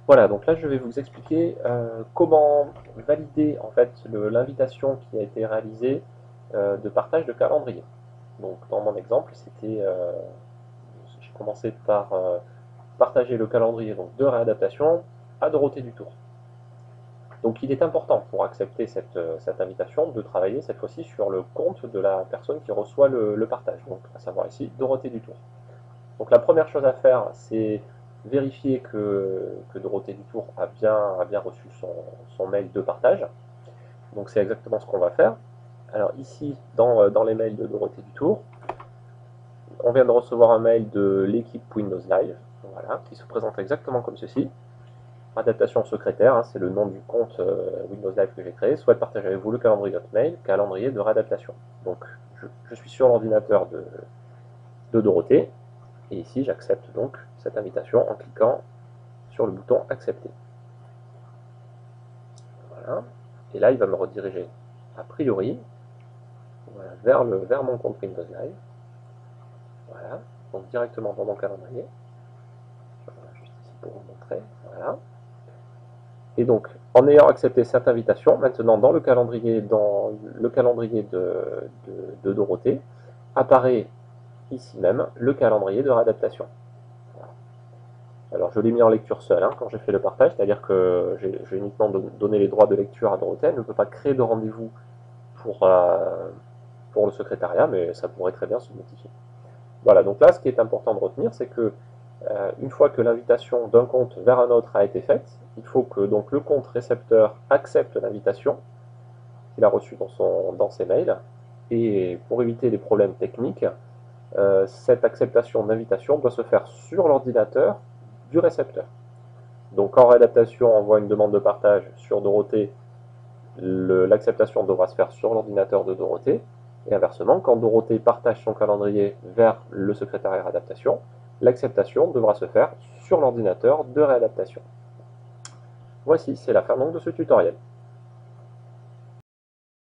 Voilà, donc là je vais vous expliquer comment valider en fait l'invitation qui a été réalisée de partage de calendrier. Donc dans mon exemple, j'ai commencé par partager le calendrier donc, de réadaptation à Dorothée Dutour. Donc il est important pour accepter cette invitation de travailler cette fois-ci sur le compte de la personne qui reçoit le partage, donc à savoir ici Dorothée Dutour. Donc la première chose à faire, c'est vérifier que Dorothée Dutour a bien reçu son mail de partage. Donc c'est exactement ce qu'on va faire. Alors ici, dans les mails de Dorothée Dutour, on vient de recevoir un mail de l'équipe Windows Live, voilà, qui se présente exactement comme ceci. Adaptation secrétaire, hein, c'est le nom du compte Windows Live que j'ai créé. Souhaite partager avec vous le calendrier Hotmail, calendrier de réadaptation. Donc je suis sur l'ordinateur de Dorothée. Et ici, j'accepte donc cette invitation en cliquant sur le bouton accepter. Voilà. Et là, il va me rediriger a priori voilà, vers mon compte Windows Live. Voilà. Donc directement dans mon calendrier. Je vais juste ici pour vous montrer. Voilà. Et donc, en ayant accepté cette invitation, maintenant dans le calendrier de Dorothée, apparaît ici même le calendrier de réadaptation. Alors je l'ai mis en lecture seule hein, quand j'ai fait le partage, c'est-à-dire que j'ai uniquement donné les droits de lecture à Dorothée, elle ne peut pas créer de rendez-vous pour le secrétariat, mais ça pourrait très bien se modifier. Voilà, donc là ce qui est important de retenir, c'est que une fois que l'invitation d'un compte vers un autre a été faite, il faut que donc, le compte récepteur accepte l'invitation qu'il a reçue dans ses mails, et pour éviter les problèmes techniques, cette acceptation d'invitation doit se faire sur l'ordinateur du récepteur. Donc quand réadaptation envoie une demande de partage sur Dorothée, l'acceptation devra se faire sur l'ordinateur de Dorothée. Et inversement, quand Dorothée partage son calendrier vers le secrétariat réadaptation, l'acceptation devra se faire sur l'ordinateur de réadaptation. Voici, c'est la fin donc de ce tutoriel.